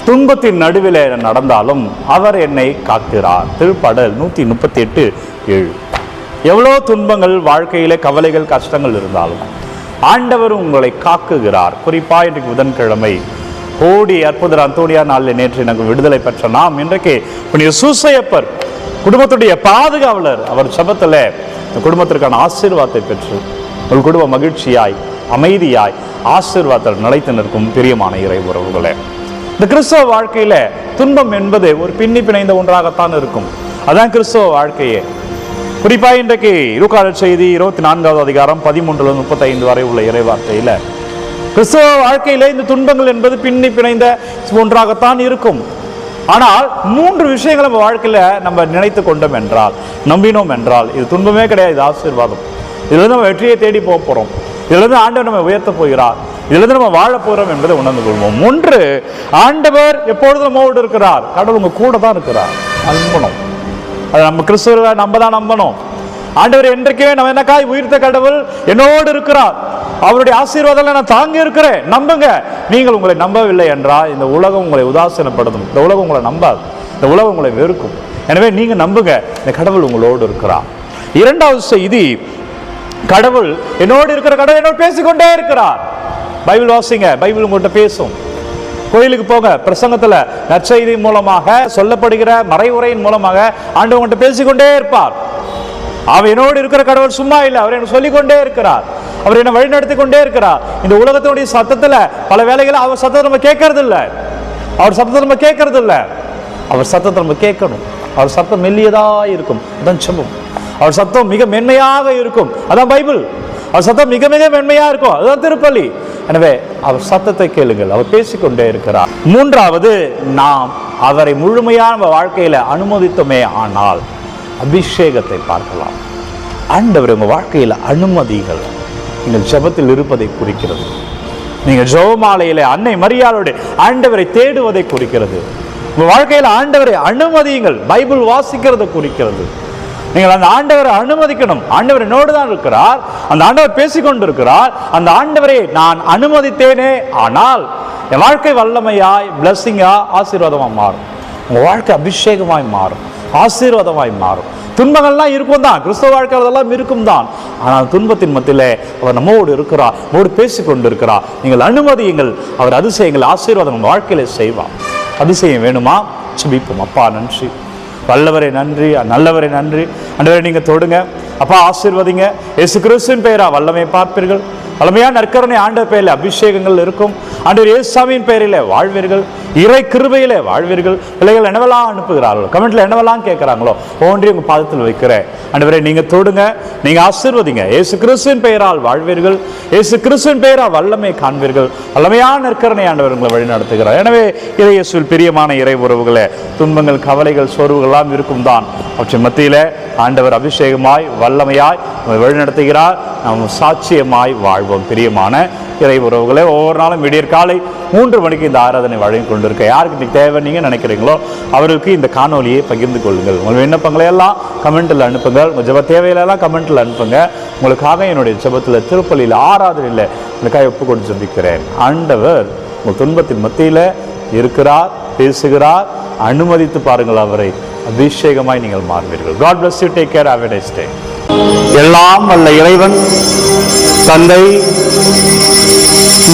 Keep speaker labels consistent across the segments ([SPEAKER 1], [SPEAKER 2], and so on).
[SPEAKER 1] துன்பத்தின் நடுவில் நடந்தாலும் அவர் என்னை காக்கிறார். திருப்பாடல் 138:7. எவ்வளோ துன்பங்கள் வாழ்க்கையில, கவலைகள், கஷ்டங்கள் இருந்தாலும் ஆண்டவர் உங்களை காக்குகிறார். குறிப்பா இன்றைக்கு புதன்கிழமை கோடி அற்புதர் அந்தோனியா நாளில் நேற்று எனக்கு விடுதலை பெற்ற நாம் இன்றைக்கு புனித சூசையப்பர் குடும்பத்துடைய பாதுகாவலர், அவர் ஜெபத்தில் இந்த குடும்பத்திற்கான ஆசீர்வாதத்தை பெற்று உங்கள் குடும்ப மகிழ்ச்சியாய், அமைதியாய், ஆசீர்வாதத்தில் நிலைத்து நிற்கும் பிரியமான இறை உறவுகளே, இந்த கிறிஸ்தவ வாழ்க்கையில துன்பம் என்பது ஒரு பின்னி பிணைந்த ஒன்றாகத்தான் இருக்கும். அதான் கிறிஸ்தவ வாழ்க்கையே. குறிப்பா இன்றைக்கு லூக்கா செய்தி 24வது அதிகாரம் 13-35 வரை உள்ள இறைவார்த்தையில கிறிஸ்தவ வாழ்க்கையில இந்த துன்பங்கள் என்பது பின்னி பிணைந்த ஒன்றாகத்தான் இருக்கும். ஆனால் 3 விஷயங்களை நம்ம வாழ்க்கையில நம்ம நினைத்து கொண்டோம் என்றால், நம்பினோம் என்றால், இது துன்பமே கிடையாது, இது ஆசீர்வாதம். இதுல இருந்து நம்ம வெற்றியை தேடி போக போறோம், இதுல இருந்து ஆண்டவர் நம்ம உயர்த்த போகிறார், இதுல இருந்து நம்ம வாழ போறோம் என்பதை உணர்ந்து கொள்வோம். 1, ஆண்டவர் எப்பொழுதும் நம்மோடு இருக்கிறார். கடவுள் உங்க கூட தான் இருக்கிறார். நம்பணும். அது நம்ம கிறிஸ்துவ நம்ம தான் நம்பணும். ஆண்டவர் என்றைக்குமே நம்ம என்னக்காய் உயிர்த்த கடவுள் என்னோடு இருக்கிறார், அவருடைய ஆசீர்வாதம் நான் தாங்கி இருக்கிறேன், நம்புங்க. நீங்கள் உங்களை நம்பவில்லை என்றால் இந்த உலகம் உங்களை உதாசீனப்படுத்தும், இந்த உலகம் உங்களை நம்பாது, இந்த உலகம் உங்களை வெறுக்கும். எனவே நீங்க நம்புங்க, இந்த கடவுள் உங்களோடு இருக்கிறார். 2வது செய்தி, கடவுள் என்னோடு இருக்கிற கடவுள் என்னோடு பேசிக்கொண்டே இருக்கிறார். பைபிள் வாசிங்க, பைபிள் உங்கள்கிட்ட பேசும். கோயிலுக்கு போங்க, பிரசங்கத்துல நற்செய்தி மூலமாக சொல்லப்படுகிற மறைவுரையின் மூலமாக ஆண்டவர் உங்கள்கிட்ட பேசிக்கொண்டே இருப்பார். அவர் என்னோடு இருக்கிற கடவுள் சும்மா இல்லை, அவர் என்ன சொல்லிக்கொண்டே இருக்கிறார், அவர் என்ன வழிநடத்தி கொண்டே இருக்கிறார். இந்த உலகத்தினுடைய சத்தத்துல பல வேளைகளை அவர் சத்தத்தை நம்ம கேட்கறது இல்லை, அவர் சத்தத்தை நம்ம கேட்கறது இல்லை. அவர் சத்தத்தை நம்ம கேட்கணும். அவர் சத்தம் மெல்லியதா இருக்கும், அதான் ஜெபம். அவர் சத்தம் மிக மென்மையாக இருக்கும், அதான் பைபிள். அவர் சத்தம் மிக மிக மென்மையா இருக்கும், அதுதான் திருப்பலி. எனவே அவர் சத்தத்தை கேளுங்கள், அவர் பேசிக்கொண்டே இருக்கிறார். 3வது, நாம் அவரை முழுமையான வாழ்க்கையில அனுமதித்தோமே ஆனால் அபிஷேகத்தை பார்க்கலாம். ஆண்டவர் உங்க வாழ்க்கையில அனுமதிகள் நீங்கள் ஜெபத்தில் இருப்பதை குறிக்கிறது. நீங்கள் ஜெபமாலையில அன்னை மரியாளுடைய ஆண்டவரை தேடுவதை குறிக்கிறது. உங்க வாழ்க்கையில ஆண்டவரை அனுமதியுங்கள், பைபிள் வாசிக்கிறதை குறிக்கிறது. நீங்கள் அந்த ஆண்டவரை அனுமதிக்கணும். ஆண்டவர் என்னோடு தான் இருக்கிறார், அந்த ஆண்டவர் பேசிக்கொண்டிருக்கிறார், அந்த ஆண்டவரை நான் அனுமதித்தேனே ஆனால் என் வாழ்க்கை வல்லமையாய், பிளஸ்ஸிங்கா, ஆசீர்வாதமா மாறும். உங்க வாழ்க்கை அபிஷேகமாய் மாறும், ஆசீர்வாதமாய் மாறும். துன்பங்கள்லாம் இருக்கும் தான், கிறிஸ்தவ வாழ்க்கை அதெல்லாம் இருக்கும் தான். ஆனால் துன்பத்தின் மத்தியிலே அவர் நம்மோடு இருக்கிறார், நம்மோடு பேசிக்கொண்டு இருக்கிறார். நீங்கள் அனுமதியுங்கள், அவர் அதிசயங்கள், ஆசீர்வாதம் உங்கள் வாழ்க்கையில செய்வார். அதிசயம் வேணுமா? ஜெபிப்போம். அப்பா நன்றி, வல்லவரை நன்றி, நல்லவரை நன்றி. ஆண்டவரை நீங்க தொடுங்க அப்பா, ஆசீர்வதிங்க. இயேசு கிறிஸ்துவின் பெயரா வல்லமை பார்ப்பீர்கள், வல்லமையா நற்கருணை ஆண்டவர் பெயரில் அபிஷேகங்கள் இருக்கும். ஆண்டவர் இயேசுவின் பெயரில் வாழ்வீர்கள், இறை கிருபையிலே வாழ்வீர்கள். பிள்ளைகள் என்னவெல்லாம் அனுப்புகிறார்களோ, கமெண்ட்ல என்னவெல்லாம் கேட்கிறாங்களோ ஒவ்வொன்றையும் உங்க பாதத்தில் வைக்கிறேன். ஆண்டவரை நீங்க தொடுங்க, நீங்க ஆசீர்வதிங்க. இயேசு கிறிஸ்துவின் பெயரால் வாழ்வீர்கள், இயேசு கிறிஸ்துவின் பெயரால் வல்லமை காண்பீர்கள். வல்லமையான நற்கருணை ஆண்டவர் உங்களை வழி நடத்துகிறார். எனவே இயேசுவில் பிரியமான இறை உறவுகளே, துன்பங்கள், கவலைகள், சோர்வுகள் எல்லாம் இருக்கும் தான். அவற்றின் மத்தியில ஆண்டவர் அபிஷேகமாய், வல்லமையாய் நம்மை வழிநடத்துகிறார். நாம் சாட்சியமாய் வாழ்வோம். பிரியமான இறை உறவுகளே, ஒவ்வொரு நாளும் விடியற் காலை 3 மணிக்கு இந்த ஆராதனை வழங்கி கொண்டிருக்க யாருக்கு இன்னைக்கு தேவை நீங்க நினைக்கிறீங்களோ அவருக்கு இந்த காணொலியை பகிர்ந்து கொள்ளுங்கள். உங்கள் விண்ணப்பங்களை எல்லாம் கமெண்ட்டில் அனுப்புங்கள், உங்கள் ஜெப தேவையிலெல்லாம் கமெண்ட்டில் அனுப்புங்க. உங்களுக்காக என்னுடைய ஜெபத்தில், திருப்பலியில், ஆராதனையில் உங்களுக்காக ஒப்பு கொண்டு ஜெபிக்கிறேன். ஆண்டவர் உங்கள் துன்பத்தின் மத்தியில் இருக்கிறார், பேசுகிறார். அனுமதித்து பாருங்கள் அவரை, அபிஷேகமாய் நீங்கள் மாறுவீர்கள். God bless you. Take care. Have a nice day. எல்லாம் வல்ல இறைவன், தந்தை,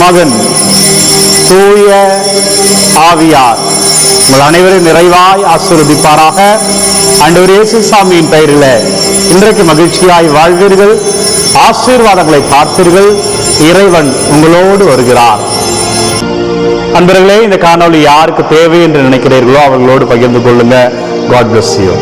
[SPEAKER 1] மகன், தூய ஆவியார் உங்கள் அனைவரும் நிறைவாய் ஆசீர்வதிப்பாராக. ஆண்டவர் இயேசு சாமியின் பெயரில் இன்றைக்கு மகிழ்ச்சியாய் வாழ்வீர்கள், ஆசீர்வாதங்களை பார்ப்பீர்கள். இறைவன் உங்களோடு வருகிறார். அன்பர்களே, இந்த காணொளி யாருக்கு தேவை என்று நினைக்கிறீர்களோ அவர்களோடு பகிர்ந்து கொள்ளுங்க. God bless you.